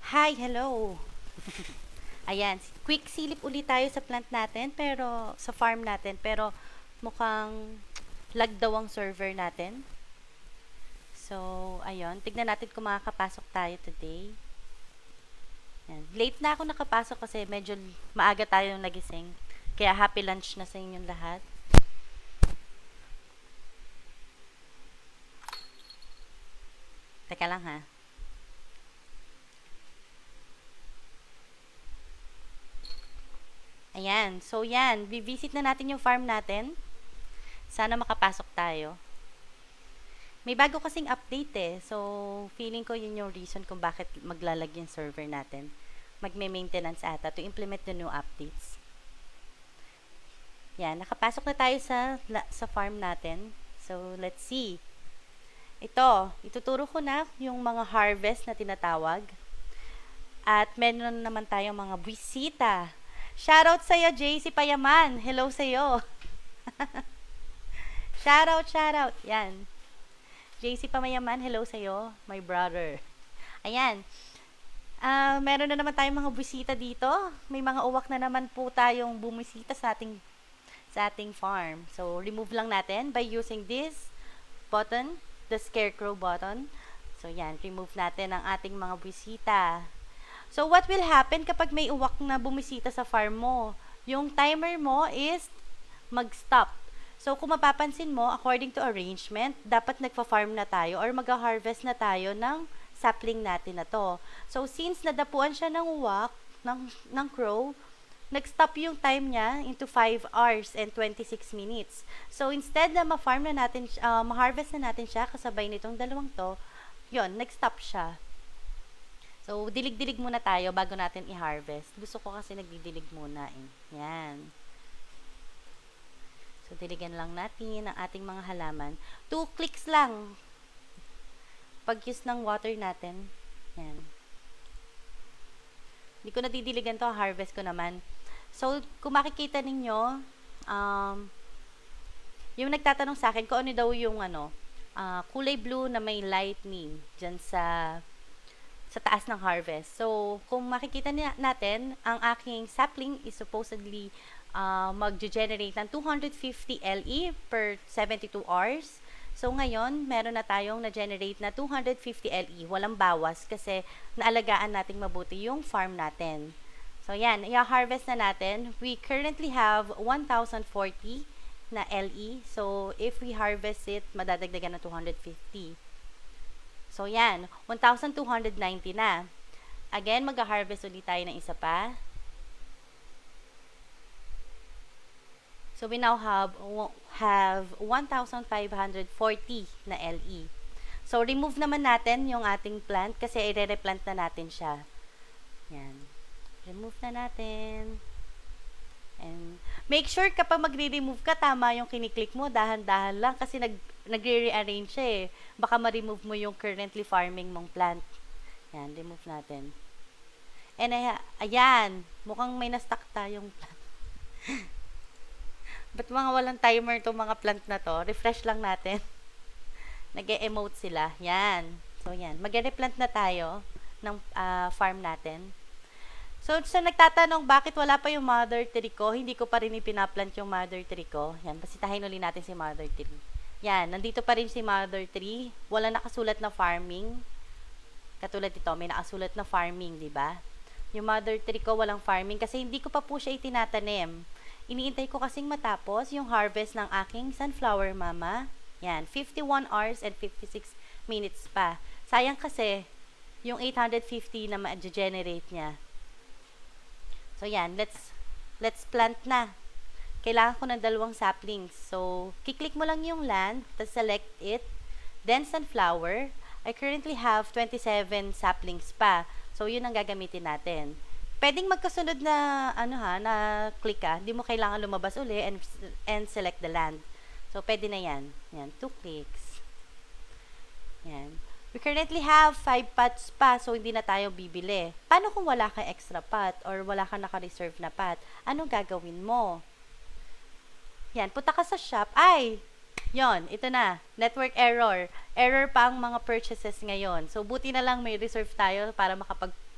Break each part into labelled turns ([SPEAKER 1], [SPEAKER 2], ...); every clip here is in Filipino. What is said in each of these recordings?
[SPEAKER 1] Hi, hello. Ayan, quick silip ulit tayo sa plant natin, pero sa farm natin, pero mukhang lag daw ang server natin. So, ayun, tignan natin kung makakapasok tayo today. Ayan. Late na ako nakapasok kasi medyo maaga tayo nagising. Kaya happy lunch na sa inyong lahat. Teka lang ha. Ayan, so yan, visit na natin yung farm natin. Sana makapasok tayo. May bago kasing update eh. So, feeling ko yun yung reason kung bakit maglalag yung server natin. Magme-maintenance ata to implement the new updates. Yan, nakapasok na tayo sa farm natin. So, let's see. Ito, ituturo ko na yung mga harvest na tinatawag. At meron naman tayong mga bisita. Shoutout sa'yo, JC Payaman. Hello sa'yo. Shoutout. Yan. JC Pamayaman, hello sa'yo, my brother. Ayan. Meron na naman tayong mga bisita dito. May mga uwak na naman po tayong bumisita sa ating farm. So, remove lang natin by using this button, the scarecrow button. So, yan. Remove natin ang ating mga bisita. So, what will happen kapag may uwak na bumisita sa farm mo? Yung timer mo is mag-stop. So, kung mapapansin mo, according to arrangement, dapat nagpa-farm na tayo or mag-harvest na tayo ng sapling natin na to. So, since nadapuan siya ng uwak, ng crow, nag-stop yung time niya into 5 hours and 26 minutes. So, instead na ma-farm na natin, ma-harvest na natin siya kasabay nitong dalawang to, yon, nag-stop siya. So, dilig-dilig muna tayo bago natin i-harvest. Gusto ko kasi nagdidilig muna eh. Yan. So, diligan lang natin ang ating mga halaman. 2 clicks lang. Pag-use ng water natin. Yan. Hindi ko nadidiligan to, harvest ko naman. So, kung makikita ninyo, yung nagtatanong sa akin kung ano daw yung kulay blue na may lightning dyan sa taas ng harvest. So, kung makikita natin, ang aking sapling is supposedly mag-generate ng 250 LE per 72 hours. So, ngayon, meron na tayong na-generate na 250 LE. Walang bawas kasi naalagaan nating mabuti yung farm natin. So, yan. I-harvest na natin. We currently have 1,040 na LE. So, if we harvest it, madadagdagan na 250. So, yan. 1,290 na. Again, mag-harvest ulit tayo ng isa pa. So, we now have 1,540 na LE. So, remove naman natin yung ating plant kasi i-replant na natin siya. Yan. Remove na natin. And make sure kapag magre-remove ka, tama yung kiniklik mo, dahan-dahan lang kasi nagre-rearrange siya eh. Baka ma-remove mo yung currently farming mong plant. Yan, remove natin. And ayan, mukhang may na-stuck tayong plant. Ba't mga walang timer to mga plant na to? Refresh lang natin. Nag-e-emote sila. Yan. So, yan. Mag-replant na tayo ng farm natin. So, sa nagtatanong, bakit wala pa yung mother tree ko? Hindi ko pa rin ipinaplant yung mother tree ko. Yan. Basitahin ulit natin si mother tree. Yan. Nandito pa rin si mother tree. Wala nakasulat na farming. Katulad dito, may nakasulat na farming, di ba? Yung mother tree ko walang farming kasi hindi ko pa po siya itinatanim. Iniintay ko kasing matapos yung harvest ng aking sunflower mama. Yan, 51 hours and 56 minutes pa. Sayang kasi yung 850 na ma-generate niya. So yan, let's plant na. Kailangan ko ng 2 saplings. So, kiklik mo lang yung land, tapos select it, then sunflower. I currently have 27 saplings pa. So, yun ang gagamitin natin. Pwedeng magkasunod na na click ka. Hindi mo kailangan lumabas uli and select the land. So, pwede na yan. Yan, 2 clicks. Yan. We currently have 5 pots pa, so hindi na tayo bibili. Paano kung wala kang extra pot or wala kang naka-reserve na pot? Anong gagawin mo? Yan, punta ka sa shop. Ay, yon, ito na. Network error. Error pa ang mga purchases ngayon. So, buti na lang may reserve tayo para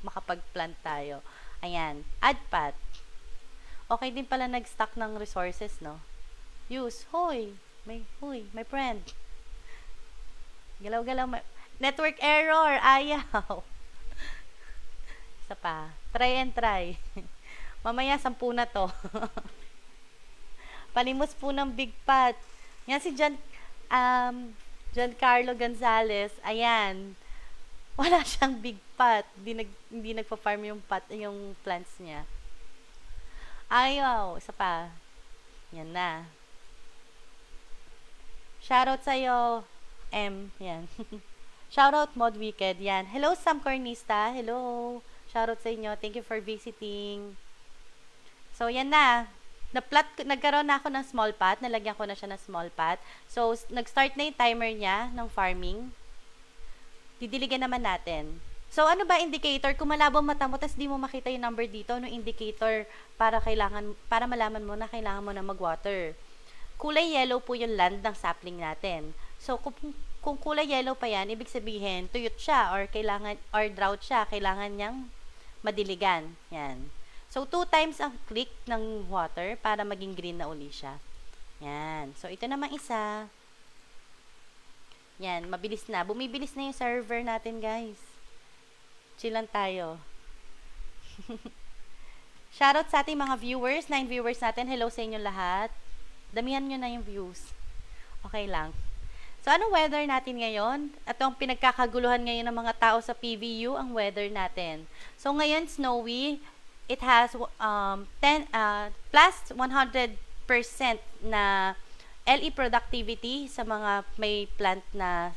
[SPEAKER 1] makapag-plant tayo. Ayan, add pot. Okay din pala nag-stock ng resources, no? Use, hoy, my friend. Galaw-galaw, network error, ayaw. Isa pa, try and try. Mamaya, 10 na to. Palimos po ng big pot. Yan si Giancarlo Gonzalez. Ayan. Wala siyang big pot. Hindi nagpa-farm yung plants niya. Ayaw. Isa pa. Yan na. Shoutout sa'yo, M. Yan. Shoutout, Mod Wicked. Yan. Hello, Sam Cornista. Hello. Shoutout sa inyo. Thank you for visiting. So, yan na. Nagkaroon na ako ng small pot. Nalagyan ko na siya ng small pot. So, nag-start na yung timer niya ng farming. Didiligan naman natin. So, ano ba indicator? Kung malabo mata mo, tas di mo makita yung number dito, no indicator para malaman mo na kailangan mo na mag-water. Kulay yellow po yung land ng sapling natin. So, kung kulay yellow pa yan, ibig sabihin, tuyot siya or drought siya, kailangan niyang madiligan. Yan. So, 2 times ang click ng water para maging green na uli siya. Yan. So, ito naman isa. Yan. Mabilis na. Bumibilis na yung server natin, guys. Chill lang tayo. Shoutout sa ating mga viewers. 9 viewers natin. Hello sa inyo lahat. Damihan nyo na yung views. Okay lang. So, anong weather natin ngayon? Ito ang pinagkakaguluhan ngayon ng mga tao sa PVU, ang weather natin. So, ngayon, snowy. It has plus 100% na LE productivity sa mga may plant na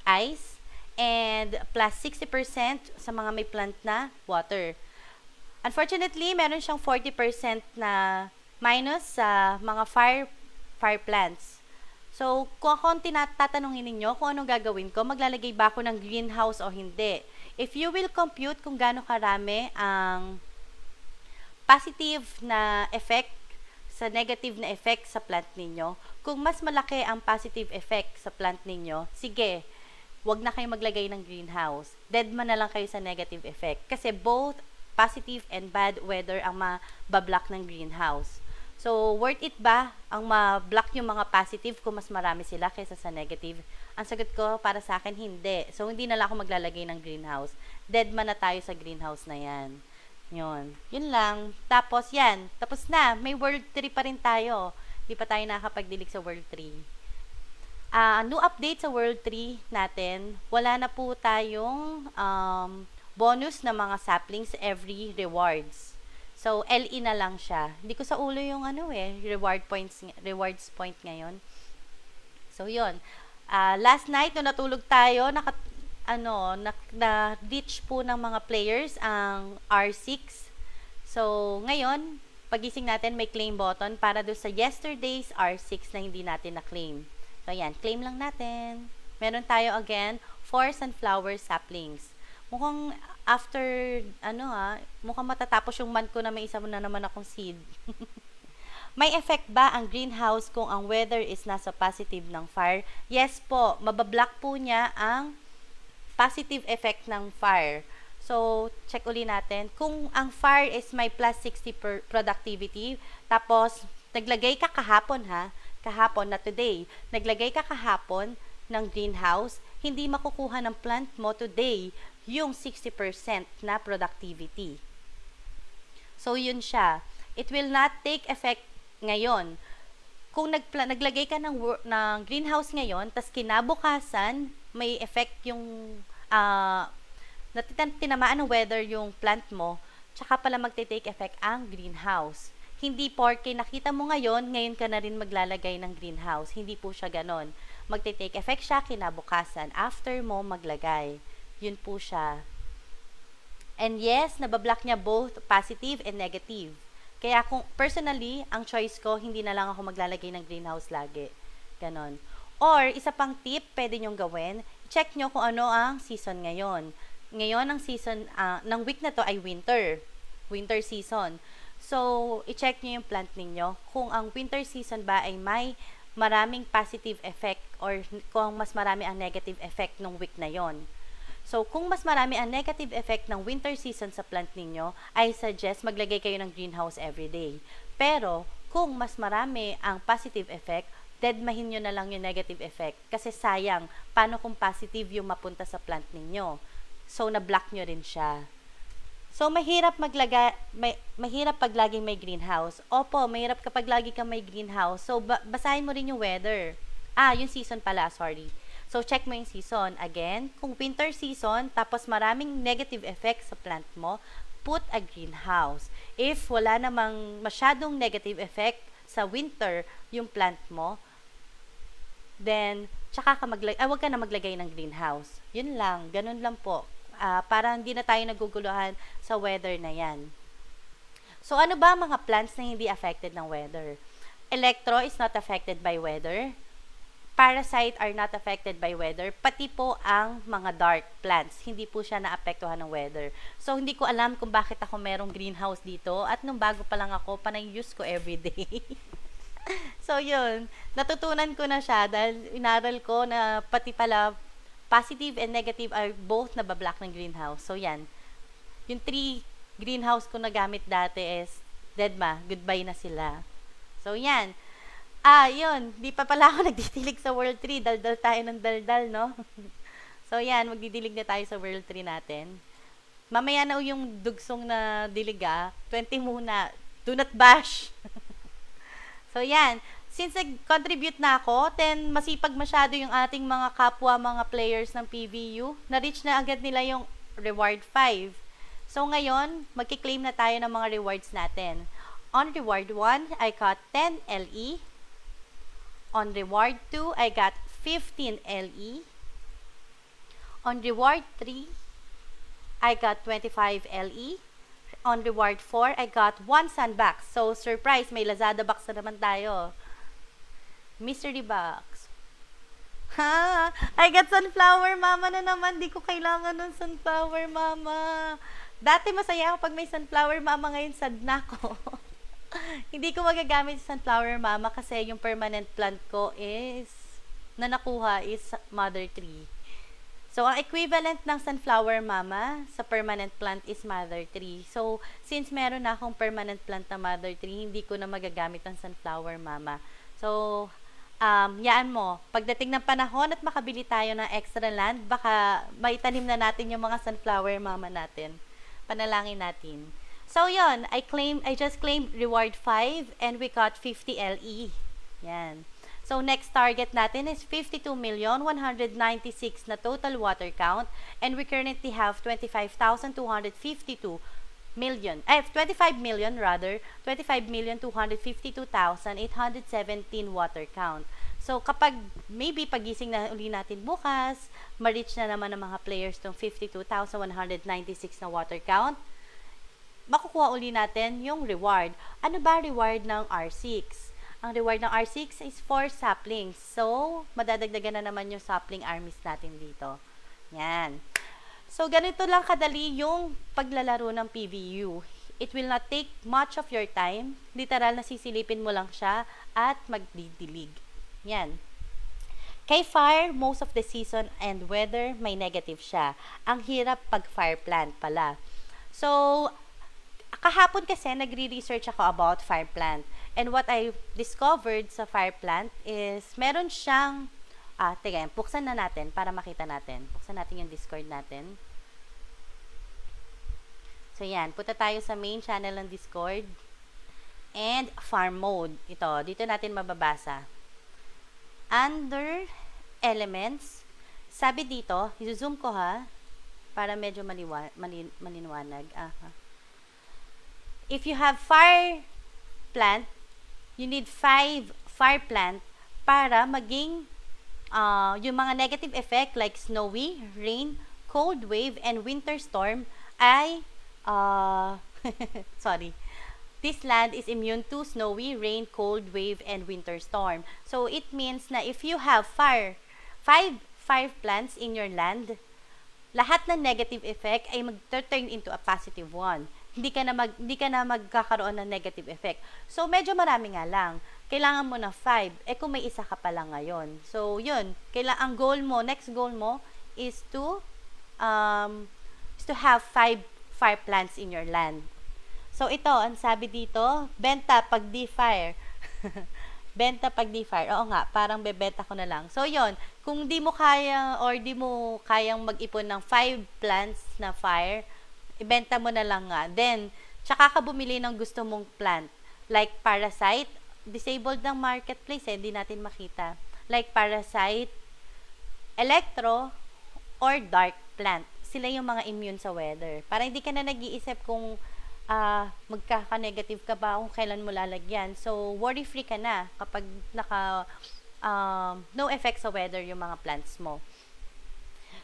[SPEAKER 1] ice and plus 60% sa mga may plant na water. Unfortunately, meron siyang 40% na minus sa mga fire plants. So, kung ako tatanungin ninyo kung anong gagawin ko, maglalagay ba ako ng greenhouse o hindi? If you will compute kung gaano karami ang positive na effect sa negative na effect sa plant ninyo. Kung mas malaki ang positive effect sa plant ninyo, sige, wag na kayo maglagay ng greenhouse. Deadman na lang kayo sa negative effect. Kasi both positive and bad weather ang mabablock ng greenhouse. So, worth it ba ang ma-block yung mga positive kung mas marami sila kaysa sa negative? Ang sagot ko, para sa akin, hindi. So, hindi na lang ako maglalagay ng greenhouse. Deadman na tayo sa greenhouse na yan. Yun lang. Tapos yan. Tapos na. May World 3 pa rin tayo. Di pa tayo nakakapagdilig sa World 3. New update sa World 3 natin. Wala na po tayong bonus na mga saplings every rewards. So, LE na lang siya. Hindi ko sa ulo yung rewards point ngayon. So, yun. Last night, nung natulog tayo, na-reach po ng mga players ang R6. So, ngayon, pagising natin, may claim button para doon sa yesterday's R6 na hindi natin na-claim. So, ayan, claim lang natin. Meron tayo again, 4 sunflower saplings. Mukhang mukhang matatapos yung month ko na may isa na naman akong seed. May effect ba ang greenhouse kung ang weather is nasa positive ng fire? Yes po, mabablock po niya ang positive effect ng fire. So, check uli natin. Kung ang fire is may plus 60 productivity, tapos naglagay ka kahapon na today, naglagay ka kahapon ng greenhouse, hindi makukuha ng plant mo today yung 60% na productivity. So, yun siya. It will not take effect ngayon. Kung naglagay ka ng greenhouse ngayon, tas kinabukasan, may effect yung tinamaan ng weather yung plant mo, tsaka pala magte-take effect ang greenhouse. Hindi porke nakita mo ngayon ka na rin maglalagay ng greenhouse. Hindi po siya ganon. Magte-take effect siya kinabukasan after mo maglagay. Yun po siya. And yes, nabablock niya both positive and negative. Kaya kung personally, ang choice ko, hindi na lang ako maglalagay ng greenhouse lagi. Ganon. Or, isa pang tip, pwede nyong gawin, check nyo kung ano ang season ngayon. Ngayon, ang season ng week na to ay winter. Winter season. So, i-check nyo yung plant ninyo. Kung ang winter season ba ay may maraming positive effect or kung mas marami ang negative effect ng week na yon. So, kung mas marami ang negative effect ng winter season sa plant ninyo, I suggest maglagay kayo ng greenhouse everyday. Pero, kung mas marami ang positive effect, deadmahin nyo na lang yung negative effect. Kasi sayang, paano kung positive yung mapunta sa plant ninyo? So, na-block nyo rin siya. So, mahirap mahirap pag laging may greenhouse. Opo, mahirap kapag lagi kang may greenhouse. So, basahin mo rin yung weather. Yung season pala, sorry. So, check mo yung season. Again, kung winter season, tapos maraming negative effects sa plant mo, put a greenhouse. If wala namang masyadong negative effect sa winter yung plant mo, then, tsaka wag ka na maglagay ng greenhouse. Yun lang, ganun lang po. Para hindi na tayo naguguluhan sa weather na yan. So, ano ba mga plants na hindi affected ng weather? Electro is not affected by weather. Parasite are not affected by weather. Pati po ang mga dark plants, hindi po siya naapektuhan ng weather. So, hindi ko alam kung bakit ako merong greenhouse dito. At nung bago pa lang ako, panay-use ko everyday. So, yun. Natutunan ko na siya dahil inaral ko na pati pala positive and negative are both nabablock ng greenhouse. So, yan. Yung 3 greenhouse ko na gamit dati is goodbye na sila. So, yan. Yun. Di pa pala ako nagdidilig sa World 3. Daldal tayo ng daldal, no? So, yan. Magdidilig na tayo sa World 3 natin. Mamaya na yung dugsong na diliga. 20 muna. Do not bash. So, yan. Since nag-contribute na ako, then masipag masyado yung ating mga kapwa, mga players ng PVU, na-reach na agad nila yung reward 5. So ngayon, magki-claim na tayo ng mga rewards natin. On reward 1, I got 10 LE. On reward 2, I got 15 LE. On reward 3, I got 25 LE. On reward 4, I got 1 sandbox. So, surprise, may Lazada box na naman tayo. Mystery box. I got sunflower mama na naman. Di ko kailangan ng sunflower mama. Dati masaya ako pag may sunflower mama, ngayon sad na ako. Hindi ko magagamit sa sunflower mama kasi yung permanent plant ko na nakuha is mother tree. So, ang equivalent ng sunflower mama sa permanent plant is mother tree. So, since meron na akong permanent plant na mother tree, hindi ko na magagamit ng sunflower mama. So, yaan mo, pagdating ng panahon at makabili tayo ng extra land, baka maitanim na natin yung mga sunflower mama natin. Panalangin natin. So, yun, I just claimed reward 5 and we got 50 LE. Yan. So, next target natin is 52,196 na total water count and we currently have 25,252 million, 25 million rather, 25,252,817 water count. So, kapag maybe pagising na uli natin bukas, ma-reach na naman ng mga players tong 52,196 na water count, makukuha uli natin yung reward. Ano ba reward ng R6? Ang reward ng R6 is 4 saplings. So, madadagdagan na naman yung sapling armies natin dito. Yan. So, ganito lang kadali yung paglalaro ng PVU. It will not take much of your time. Literal na sisilipin mo lang siya at magdidilig. Yan. Kay fire, most of the season and weather, may negative siya. Ang hirap pag fire plant pala. So, kahapon kasi nagre-research ako about fire plant. And what I discovered sa fire plant is meron siyang teka, buksan na natin para makita natin. Buksan natin yung Discord natin. So, yan. Punta tayo sa main channel ng Discord. And farm mode. Ito, dito natin mababasa. Under elements, sabi dito, i-zoom ko ha, para medyo malinawanag. If you have fire plant, you need 5 fire plant para maging yung mga negative effect like snowy, rain, cold wave, and winter storm ay sorry. This land is immune to snowy, rain, cold wave, and winter storm. So, it means na if you have 5 fire plants in your land, lahat ng negative effect ay mag-turn into a positive one. Hindi ka na magkakaroon ng negative effect. So, medyo marami nga lang. Kailangan mo na 5. Kung may isa ka pa lang ngayon. So, yun. Ang goal mo, next goal mo is to is to have 5 fire plants in your land. So, ito, ang sabi dito, benta pag di fire. Benta pag di fire. Oo nga, parang bebenta ko na lang. So, yon, kung di mo kaya or di mo kayang mag-ipon ng 5 plants na fire, ibenta mo na lang nga. Then, tsaka ka bumili ng gusto mong plant. Like parasite, disabled ng marketplace, hindi natin makita. Like parasite, electro, or dark plant. Sila yung mga immune sa weather. Para hindi ka na nag-iisip kung magkaka-negative ka ba kung kailan mo lalagyan. So, worry-free ka na kapag no effect sa weather yung mga plants mo.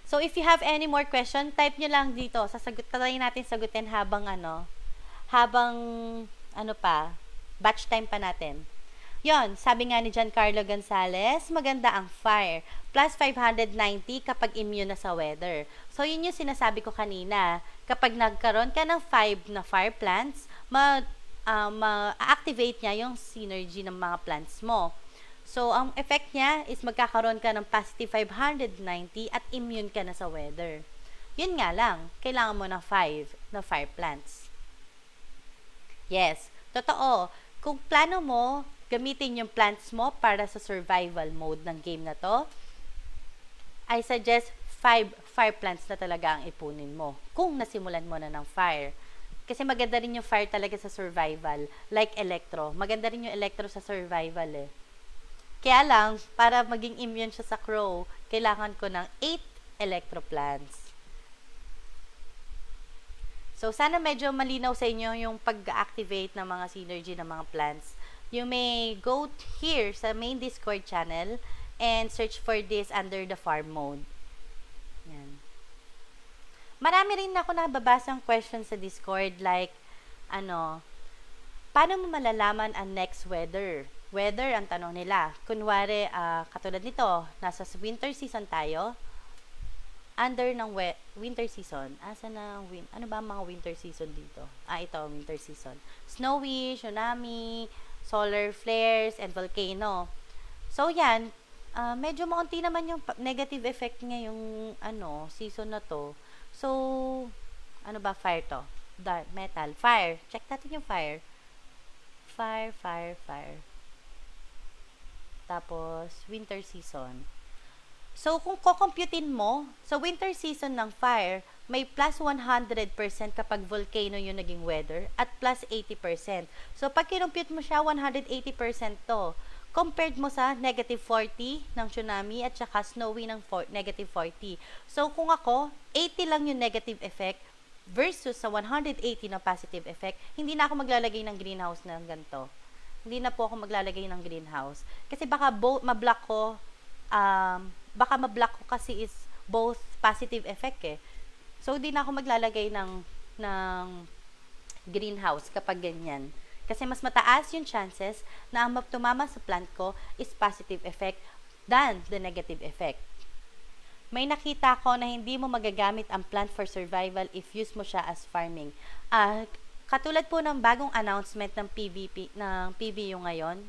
[SPEAKER 1] So, if you have any more question, type nyo lang dito. Try natin sagutin habang batch time pa natin. Yon, sabi nga ni Giancarlo Gonzalez, maganda ang fire. Plus 590 kapag immune na sa weather. So, yun yung sinasabi ko kanina. Kapag nagkaroon ka ng 5 na fire plants, ma-activate niya yung synergy ng mga plants mo. So, ang effect niya is magkakaroon ka ng positive 590 at immune ka na sa weather. Yun nga lang, kailangan mo ng 5 na fire plants. Yes, totoo. Kung plano mo, gamitin yung plants mo para sa survival mode ng game na to, I suggest 5 fire plants na talaga ang ipunin mo kung nasimulan mo na ng fire. Kasi maganda rin yung fire talaga sa survival. Like electro. Maganda rin yung electro sa survival eh. Kaya lang, para maging immune siya sa crow, kailangan ko ng 8 electro plants. So, sana medyo malinaw sa inyo yung pag-activate ng mga synergy ng mga plants. You may go here sa main Discord channel and search for this under the farm mode. Yan. Marami rin ako nababasang questions sa Discord like, paano mo malalaman ang next weather? Weather ang tanong nila. Kunwari, katulad nito, nasa winter season tayo. Under ng winter season. Ano ba ang mga winter season dito? Ito, winter season. Snowy, tsunami, solar flares, and volcano. So, yan. Medyo maunti naman yung negative effect ngayong season na to. So, fire to? Dark, metal, fire. Check natin yung fire. Fire. Tapos, winter season. So, kung kukomputin mo, sa winter season ng fire, may plus 100% kapag volcano yung naging weather at plus 80%. So, pag kinumpute mo siya, 180% to. Compared mo sa negative 40 ng tsunami at saka snowy ng negative 40. So, kung ako, 80 lang yung negative effect versus sa 180 na positive effect, hindi na ako maglalagay ng greenhouse na ganito. Hindi na po ako maglalagay ng greenhouse. Kasi baka ma-block ko, kasi is both positive effect eh. So, hindi na ako maglalagay ng greenhouse kapag ganyan. Kasi mas mataas yung chances na ang tumama sa plant ko is positive effect than the negative effect. May nakita ko na hindi mo magagamit ang plant for survival if use mo siya as farming. Katulad po ng bagong announcement ng PBU ngayon,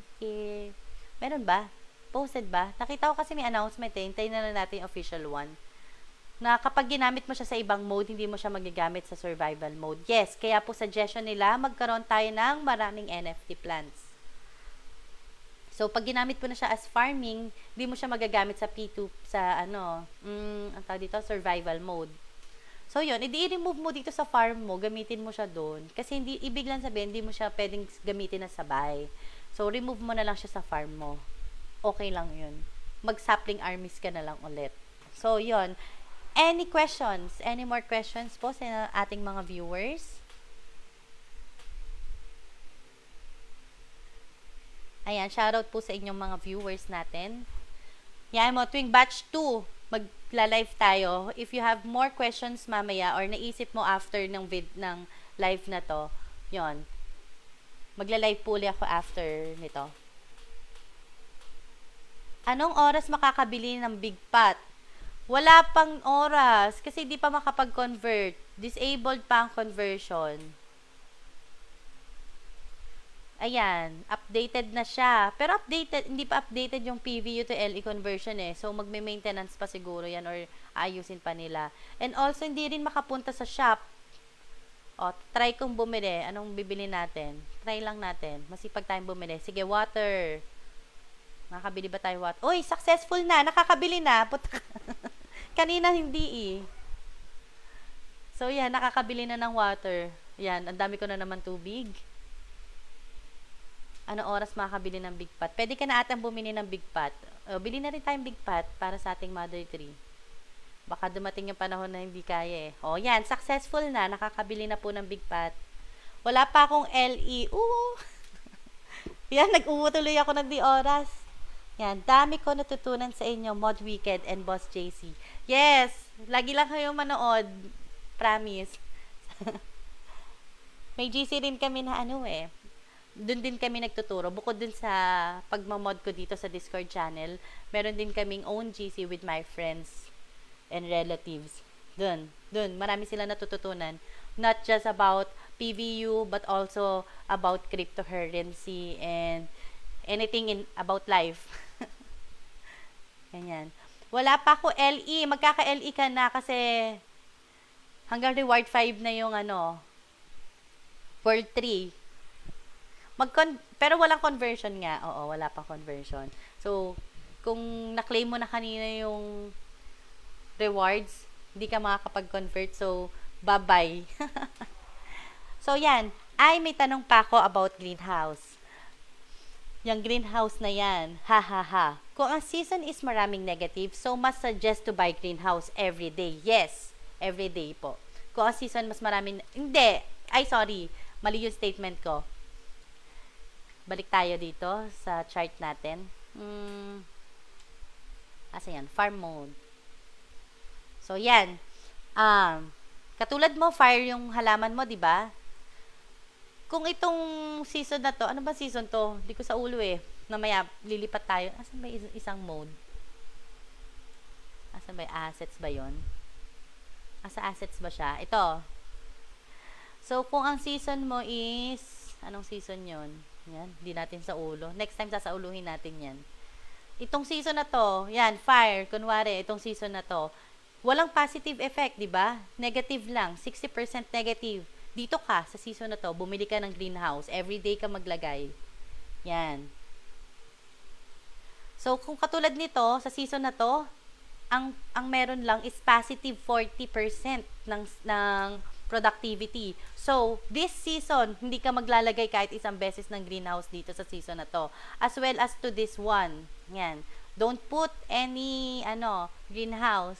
[SPEAKER 1] meron ba? Posted ba? Nakita ko kasi may announcement eh. Hintayin na lang natin yung official one. Na kapag ginamit mo siya sa ibang mode, hindi mo siya magagamit sa survival mode. Yes, kaya po suggestion nila, magkaroon tayo ng maraming NFT plants. So, pag ginamit mo na siya as farming, hindi mo siya magagamit sa P2, ang tawag dito, survival mode. So, yun, i-remove mo dito sa farm mo, gamitin mo siya doon. Kasi ibig lang sabihin, hindi mo siya pwedeng gamitin na sabay. So, remove mo na lang siya sa farm mo. Okay lang yun. Mag-sapling armies ka na lang ulit. So, yun. Any questions? Any more questions po sa ating mga viewers? Ayan, shoutout po sa inyong mga viewers natin. Yan mo, tuwing batch 2, magla-live tayo. If you have more questions mamaya or naisip mo after ng live na to, yon, magla-live po ulit ako after nito. Anong oras makakabili ng big pot? Wala pang oras kasi di pa makapag-convert. Disabled pa ang conversion. Ayan, updated na siya. Pero hindi pa updated yung PVU to LE conversion eh. So, magme-maintenance pa siguro yan or ayusin pa nila. And also, hindi rin makapunta sa shop. O, try kong bumili. Anong bibili natin? Try lang natin. Masipag tayong bumili. Sige, water. Nakakabili ba tayo water? Uy, successful na. Nakakabili na. Puta. Kanina hindi eh. So, yan. Nakakabili na ng water. Yan. Ang dami ko na naman tubig. Ano oras makakabili ng big pot? Pwede ka na atang bumili ng big pot. Bili na rin tayong big pot para sa ating mother tree. Baka dumating yung panahon na hindi kaya eh. O, yan. Successful na. Nakakabili na po ng big pot. Wala pa akong LE. Yan. Nag-uwo tuloy ako ng di oras. Yan. Dami ko natutunan sa inyo, Mod Wicked and Boss JC. Yes. Lagi lang kayong manood. Promise. May GC rin kami na ano eh. Doon din kami nagtuturo. Bukod dun sa pagmamod ko dito sa Discord channel, meron din kaming own GC with my friends and relatives. Doon. Marami sila natututunan. Not just about PVU, but also about cryptocurrency and anything about life. Ganyan. Wala pa ako LE. Magkaka-LE ka na kasi hanggang reward 5 na yung World 3. Pero walang conversion nga. Oo, wala pang conversion. So, kung na-claim mo na kanina yung rewards, hindi ka makakapag-convert. So, bye-bye. So, yan. May tanong pa ako about greenhouse. Yung greenhouse na yan, ha. Kung ang season is maraming negative, so must suggest to buy greenhouse every day. Yes, every day po. Kung ang season mas maraming, hindi. Sorry. Mali yung statement ko. Balik tayo dito sa chart natin. Asa yan? Farm mode. So, yan. Katulad mo, fire yung halaman mo, di ba? Kung itong season na to, ano ba season to? Di ko sa ulo eh. Namaya, lilipat tayo. Asan ba isang mode? Asan ba? Assets ba yon? Asa assets ba siya? Ito. So, kung ang season mo is, anong season yon? Yan, di natin sa ulo. Next time, sasauluhin natin yan. Itong season na to, yan, fire, kunwari, itong season na to, walang positive effect, di ba? Negative lang, 60% negative. Dito ka, sa season na to, bumili ka ng greenhouse. Everyday ka maglagay. Yan. So, kung katulad nito, sa season na to, ang meron lang is positive 40% ng productivity. So, this season, hindi ka maglalagay kahit isang beses ng greenhouse dito sa season na to. As well as to this one. Yan. Don't put any, greenhouse.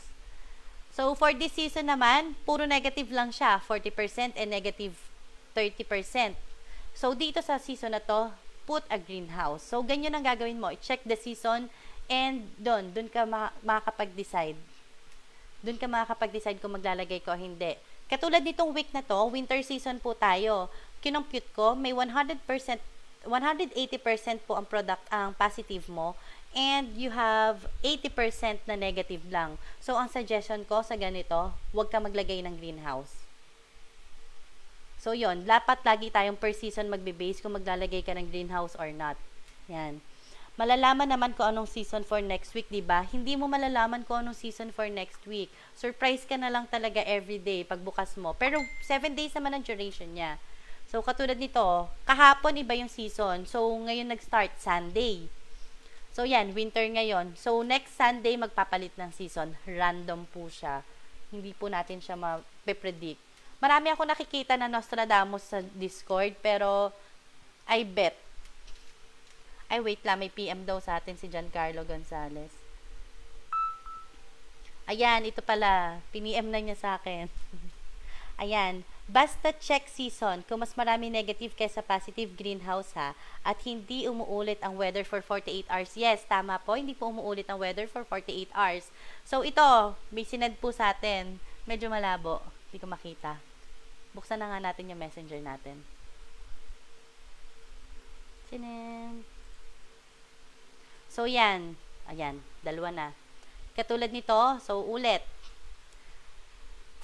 [SPEAKER 1] So, for this season naman, puro negative lang siya. 40% and negative 30%. So, dito sa season na to, put a greenhouse. So, ganyan ang gagawin mo. I-check the season and doon ka makakapag-decide. Doon ka makakapag-decide kung maglalagay ko o hindi. Katulad nitong week na to, winter season po tayo. Kinompute ko, may 180% po ang positive mo, and you have 80% na negative lang. So, ang suggestion ko sa ganito, huwag ka maglagay ng greenhouse. So, yon, dapat lagi tayong per season magbe-base kung maglalagay ka ng greenhouse or not. Yan. Malalaman naman kung anong season for next week, diba? Hindi mo malalaman kung anong season for next week. Surprise ka na lang talaga everyday pagbukas mo. Pero 7 days naman ang duration niya. So, katulad nito, kahapon iba yung season. So, ngayon nag-start Sunday. So, yan, winter ngayon. So, next Sunday magpapalit ng season. Random po siya. Hindi po natin siya ma-predict. Marami ako nakikita na Nostradamus sa Discord, pero I bet. Ay, wait lang. May PM daw sa atin si Giancarlo Gonzalez. Ayan, ito pala. Piniem na niya sa akin. Ayan. Basta check season. Kung mas marami negative kaysa positive, greenhouse ha. At hindi umuulit ang weather for 48 hours. Yes, tama po. Hindi po umuulit ang weather for 48 hours. So, ito. May sinad po sa atin. Medyo malabo. Hindi ko makita. Buksan na nga natin yung messenger natin. Sinend. So, yan. Ayan, dalawa na. Katulad nito, so ulit.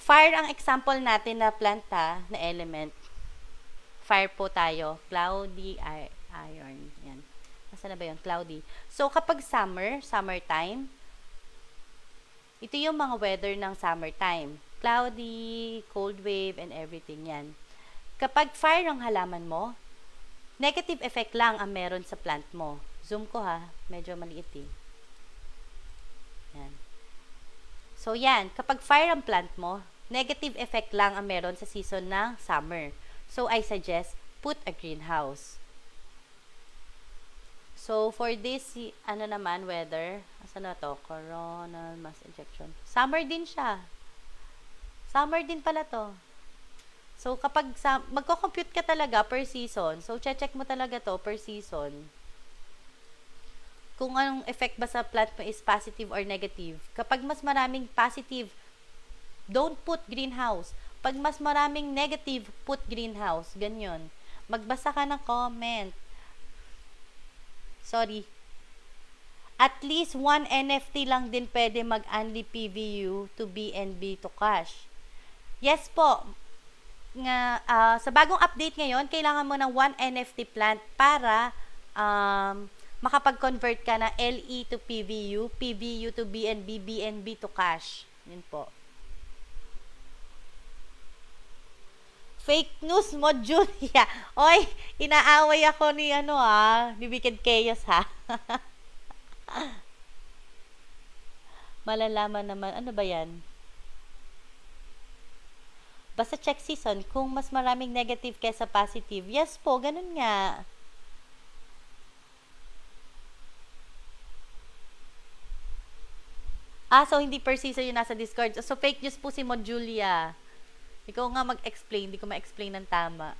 [SPEAKER 1] Fire ang example natin na planta, na element. Fire po tayo. Cloudy, iron. Yan. Nasaan na ba yun? Cloudy. So, kapag summertime, Ito yung mga weather ng summertime. Cloudy, cold wave, and everything yan. Kapag fire ang halaman mo, negative effect lang ang meron sa plant mo. Zoom ko ha, medyo maliit eh. Yan. So yan, kapag fire ang plant mo, negative effect lang ang meron sa season ng summer. So I suggest, put a greenhouse. So, for this, ano naman, weather, asa na to? Coronal mass ejection. Summer din siya. Summer din pala to. So, kapag magko-compute ka talaga per season, so, check mo talaga to per season. Kung anong effect ba sa plant mo is positive or negative. Kapag mas maraming positive, don't put greenhouse. Pag mas maraming negative, put greenhouse. Ganyan. Magbasa ka ng comment. Sorry. At least one NFT lang din pwede mag-unli PVU to BNB to cash. Yes po. Sa bagong update ngayon, kailangan mo ng 1 NFT plant para makapag-convert ka na LE to PVU, PVU to BNB, BNB to cash. Yun po. Fake news mo, Julia. Oy, inaaway ako ni ni Wicked Chaos ha. Malalaman naman, ano ba yan? Basta check season, kung mas maraming negative kaysa positive. Yes po, ganun nga. So hindi per season yung nasa Discord. So fake news po si Mo Julia. Ikaw nga mag-explain, di ko ma-explain ng tama.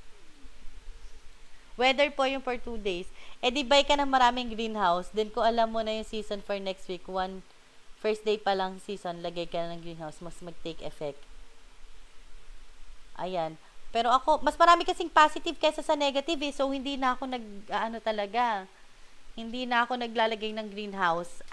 [SPEAKER 1] Weather po yung for 2 days. Di buy ka ng maraming greenhouse. Then kung alam mo na yung season for next week, first day pa lang season, lagay ka na ng greenhouse, mas mag-take effect. Ayan. Pero ako, mas marami kasing positive kaysa sa negative eh. So, hindi na ako hindi na ako naglalagay ng greenhouse.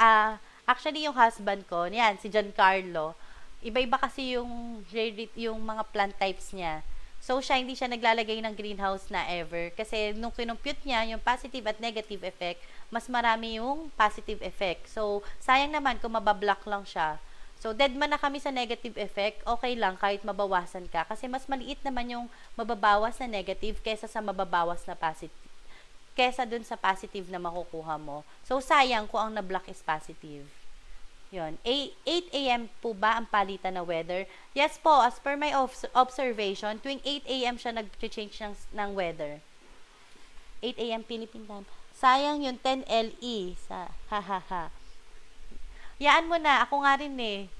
[SPEAKER 1] Actually, yung husband ko, yan, si Giancarlo, iba-iba kasi yung mga plant types niya. So, hindi siya naglalagay ng greenhouse na ever. Kasi, nung kinumpute niya, yung positive at negative effect, mas marami yung positive effect. So, sayang naman kung mabablock lang siya. So, dead man na kami sa negative effect, okay lang kahit mabawasan ka. Kasi, mas maliit naman yung mababawas na negative kesa sa mababawas na positive. Kesa dun sa positive na makukuha mo. So, sayang kung ang na-block is positive. Yun. 8 a.m. po ba ang palitan na weather? Yes po, as per my observation, tuwing 8 a.m. siya nag-change ng weather. 8 a.m. Philippine time. Sayang yung 10 LE. Yaan mo na, ako nga rin eh.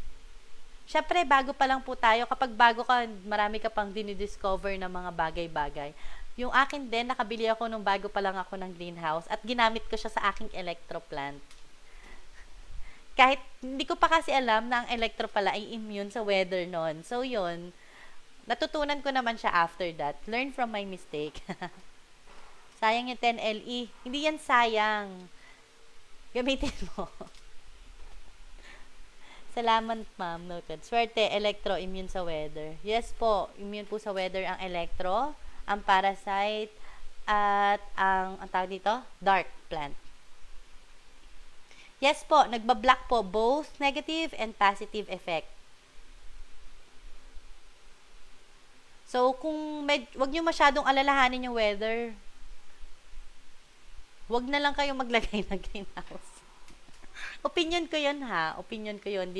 [SPEAKER 1] Syempre, bago pa lang po tayo. Kapag bago ka, marami ka pang dinidiscover ng mga bagay-bagay. Yung akin din, nakabili ako nung bago pa lang ako ng greenhouse at ginamit ko siya sa aking electro plant. Kahit hindi ko pa kasi alam na ang electro pala ay immune sa weather nun. So, yun. Natutunan ko naman siya after that. Learn from my mistake. Sayang yung 10 LE. Hindi yan sayang. Gamitin mo. Salamat, ma'am. Noted. Swerte, electro, immune sa weather. Yes po, immune po sa weather ang electro, ang parasite, at ang tawag dito, dark plant. Yes po, nagbablock po both negative and positive effect. So, kung wag nyo masyadong alalahanin yung weather, wag na lang kayong maglagay ng greenhouse. Opinion ko yun ha. Opinion ko yun.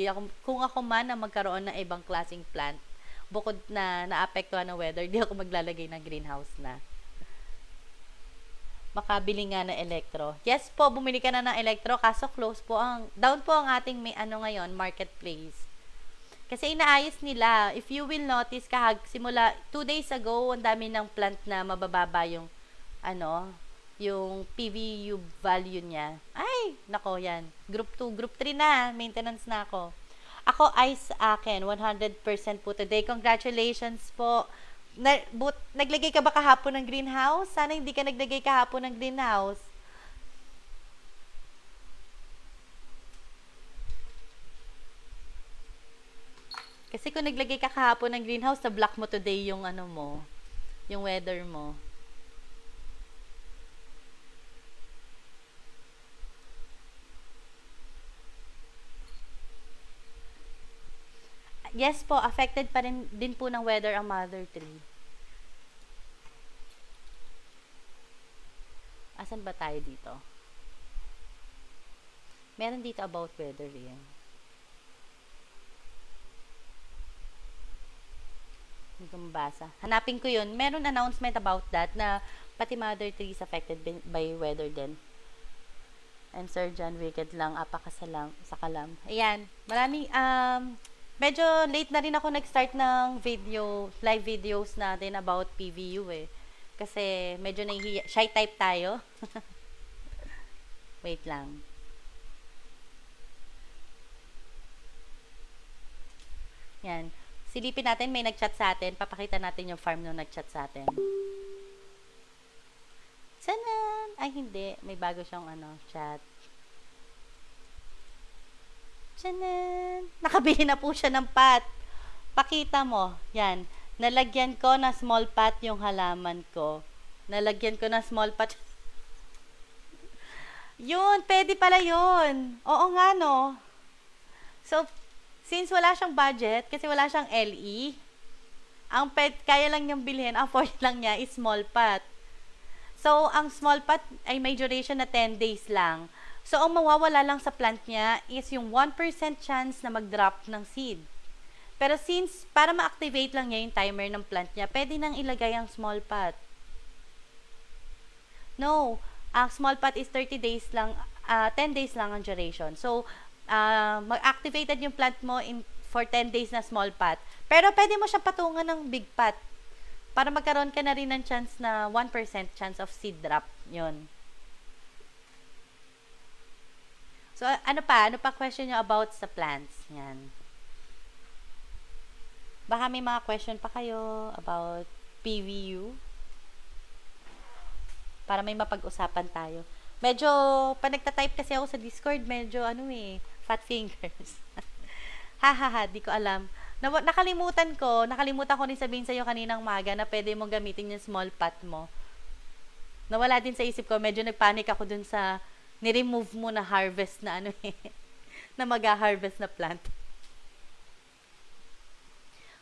[SPEAKER 1] Kung ako man na magkaroon ng ibang klaseng plant, bukod na naapektuhan ng weather, di ako maglalagay ng greenhouse na. Makabili nga na elektro. Yes po, bumili ka na ng elektro, kaso close po down po ang ating ngayon, marketplace. Kasi inaayos nila. If you will notice, simula 2 days ago, ang dami ng plant na mabababa yung yung PVU value niya. Ay, nako yan. Group 2, Group 3 na. Maintenance na ako. Ako, sa akin, 100% po today. Congratulations po. Naglagay ka ba kahapon ng greenhouse? Sana hindi ka naglagay kahapon ng greenhouse. Kasi kung naglagay ka kahapon ng greenhouse, na-block mo today yung yung weather mo. Yes po, affected pa rin din po ng weather ang mother tree. Asan ba tayo dito? Meron dito about weather yan. Hindi ko mabasa. Hanapin ko yun. Meron announcement about that na pati mother tree is affected by weather din. And Sir John Wicked lang, apakasalam, sakalam. Ayan, maraming, medyo late na rin ako nag-start ng live videos natin about PVU eh. Kasi medyo nahihiya, shy type tayo. Wait lang. Yan. Silipin natin, may nag-chat sa atin. Papakita natin yung farm nung nag-chat sa atin. Sanan! Ay, hindi. May bago siyang chat. Sanan! Nakabili na po siya ng pot. Pakita mo. Yan. Nalagyan ko na small pot yung halaman ko. Nalagyan ko na small pot. Yun, pwede pala yun. Oo nga, no? So, since wala siyang budget, kasi wala siyang LE, ang kaya lang niyang bilhin, afford lang niya is small pot. So, ang small pot ay may duration na 10 days lang. So, ang mawawala lang sa plant niya is yung 1% chance na mag-drop ng seed. Pero since, para ma-activate lang niya yung timer ng plant niya, pwede nang ilagay ang small pot. No, ang small pot is 30 days lang, 10 days lang ang duration. So, mag-activated yung plant mo for 10 days na small pot. Pero pwede mo siyang patungan ng big pot para magkaroon ka na rin ng chance na 1% chance of seed drop. Yun. So, ano pa question nyo about sa plants? Yan. Baka may mga question pa kayo about PVU para may mapag-usapan tayo. Medyo, pag nagta-type kasi ako sa Discord, medyo fat fingers. Hahaha, di ko alam. Nakalimutan ko rin sabihin sa'yo kaninang umaga na pwede mong gamitin yung small pot mo. Nawala din sa isip ko, medyo nagpanic ako dun sa ni-remove mo na harvest na na mag-harvest na plant.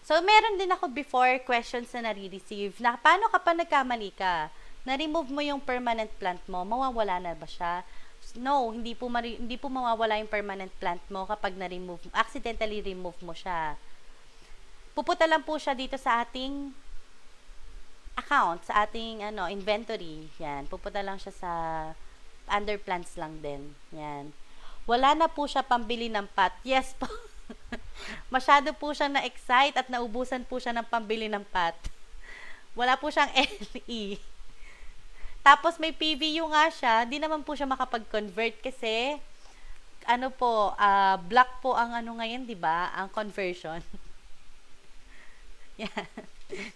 [SPEAKER 1] So, meron din ako before questions na nare-receive na paano kapag nagkamali ka, na-remove mo yung permanent plant mo, mawawala na ba siya? No, hindi po mawawala yung permanent plant mo kapag accidentally remove mo siya. Pupunta lang po siya dito sa ating account, sa ating inventory. Yan, pupunta lang siya sa under plants lang din. Yan. Wala na po siya pambili ng pot. Yes po. Masyado po siyang na-excite at naubusan po siya ng pambili ng pot. Wala po siyang LE. Tapos may PVU nga siya, di naman po siya makapag-convert kasi black po ang ngayon, 'di ba? Ang conversion. Yan.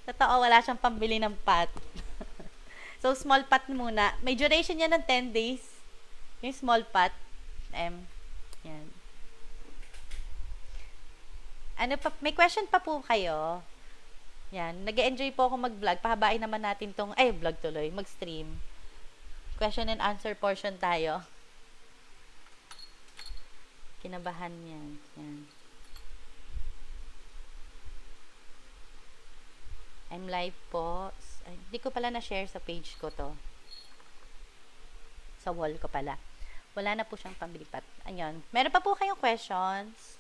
[SPEAKER 1] Totoo, wala siyang pambili ng pot. So small pot muna. May duration niya ng 10 days. Yung small pot. Yan. May question pa po kayo? Yan, nag-enjoy po ako mag-vlog. Pahabain naman natin tong, vlog tuloy, mag-stream. Question and answer portion tayo. Kinabahan yan. Yan. I'm live po. Hindi ko pala na-share sa page ko to. Sa wall ko pala. Wala na po siyang pambilipat. Ayun. Meron pa po kayong questions?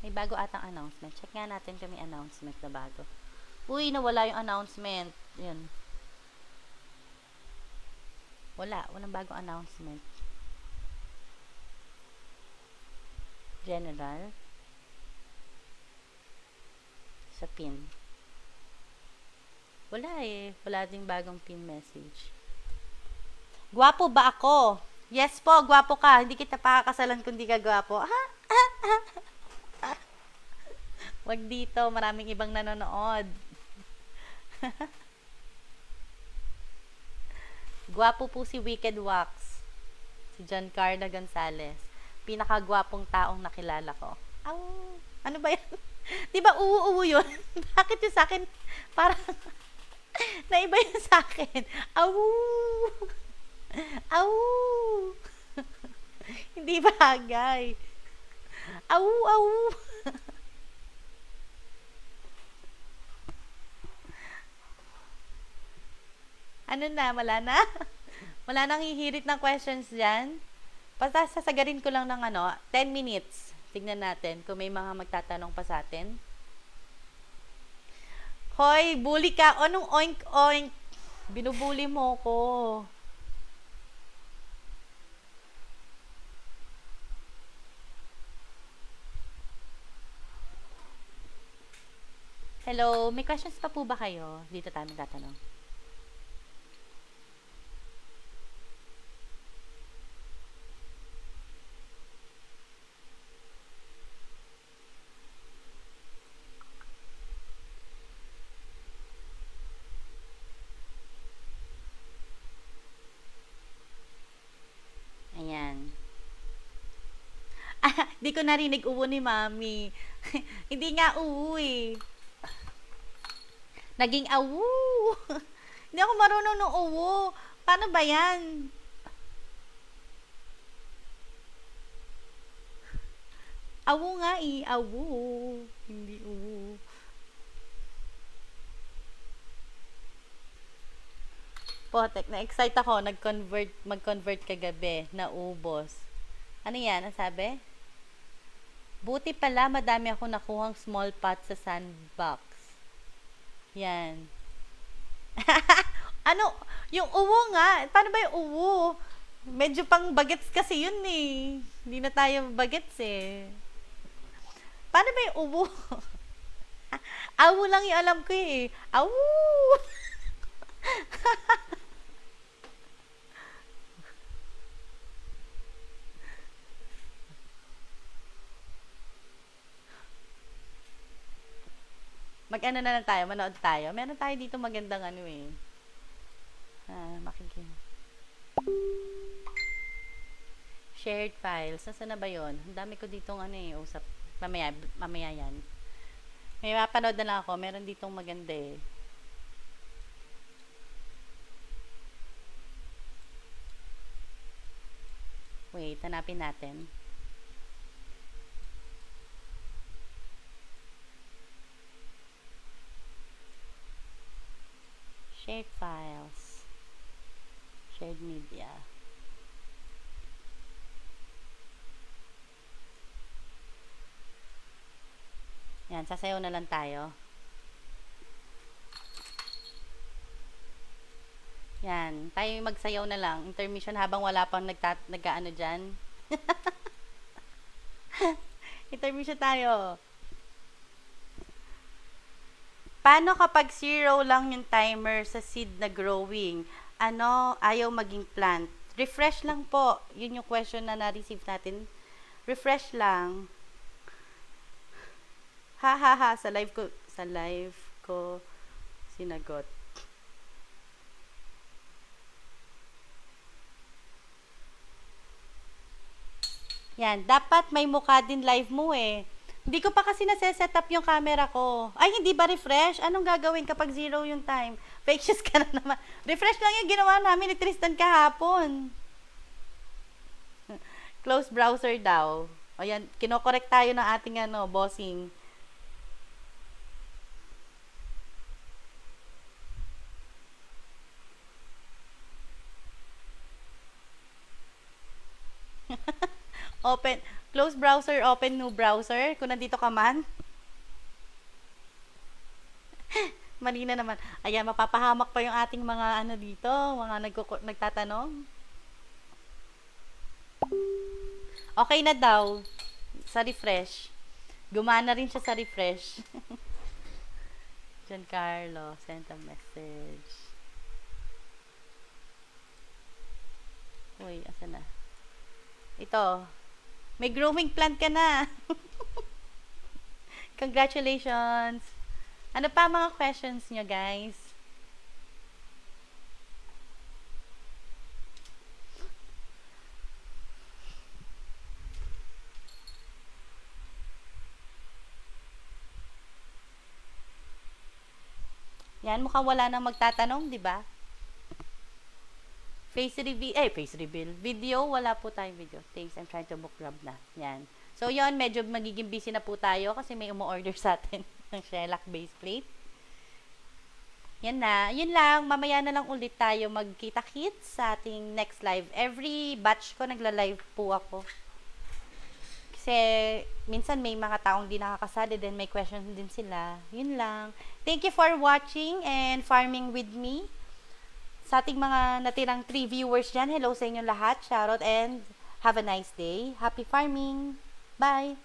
[SPEAKER 1] May bago atang announcement. Check nga natin kung may announcement na bago. Uy, nawala yung announcement. Yun. Walang bagong announcement. General. Sa pin. Wala Wala ding bagong pin message. Gwapo ba ako? Yes po, gwapo ka. Hindi kita pakakasalan kung di ka gwapo. Wag dito, maraming ibang nanonood. Gwapo po si Wicked Wax. Si John Carla Gonzalez. Pinakagwapong taong nakilala ko. Ano ba yan? Di ba uwu yun? Bakit yung sa akin Parang, naiba yun sa akin. Awu! Awu! Hindi bagay. Awu, awu. Ano na, wala na? Wala nang hihirit ng questions dyan? Basta sasagarin ko lang ng 10 minutes. Tignan natin kung may mga magtatanong pa sa atin. Hoy, bully ka. Anong oink oink? Binubuli mo ko. Hello, may questions pa po ba kayo? Dito tayo magtatanong. Ayan. Di ko narinig uwo ni Mami. Hindi nga uwo eh. Naging awu. Hindi ako marunong ng uwo. Paano ba yan? Awu nga eh. Awu. Hindi uwo. Potek, na-excite ako. Mag-convert kagabi. Naubos. Ano yan? Ang sabi? Buti pala, madami ako nakuhang small pot sa sandbox. Yan. Ano? Yung uwo nga. Paano ba yung uwo? Medyo pang bagets kasi yun eh. Hindi na tayo bagets eh. Paano ba yung uwo? Awu lang yung alam ko eh. Awu! Mag-ano na lang tayo, manood tayo. Meron tayo dito magandang eh. Makikita. Shared files. Nasaan na ba yun? Ang dami ko ditong usap. Mamaya yan. May mapanood na lang ako. Meron ditong maganda eh. Wait, hanapin natin. Shared files. Shared media. Yan, sasayaw na lang tayo. Yan, tayo magsayaw na lang. Intermission habang wala pang nag-ano dyan. Intermission tayo. Paano kapag 0 lang yung timer sa seed na growing? Ayaw maging plant? Refresh lang po. Yun yung question na na-receive natin. Refresh lang. Ha ha ha, sa live ko sinagot. Yan, dapat may mukha din live mo eh. Hindi ko pa kasi nase-set up yung camera ko. Ay, hindi ba refresh? Anong gagawin kapag 0 yung time? Fake news ka na naman. Refresh lang yung ginawa namin ni Tristan kahapon. Close browser daw. Ayan, kinokorek tayo ng ating bossing. Close browser, open new browser. Kung nandito ka man. Mali na naman. Ayan, mapapahamak pa yung ating mga dito. Mga nagtatanong. Okay na daw. Sa refresh. Gumana rin siya sa refresh. Giancarlo, send a message. Uy, asa na? Ito. May growing plant ka na. Congratulations. Ano pa mga questions nyo, guys? Yan, mukhang wala nang magtatanong, di ba? Face reveal. Video, wala po tayong video. Thanks, I'm trying to book grab na. Yan. So, yon medyo magiging busy na po tayo kasi may umu-order sa atin ng shellac base plate. Yan na. Yun lang. Mamaya na lang ulit tayo magkita-kits sa ating next live. Every batch ko, nagla-live po ako. Kasi, minsan may mga taong di nakakasali, then may questions din sila. Yun lang. Thank you for watching and farming with me. Sa ating mga natirang 3 viewers dyan, hello sa inyo lahat. Shoutout and have a nice day. Happy farming. Bye!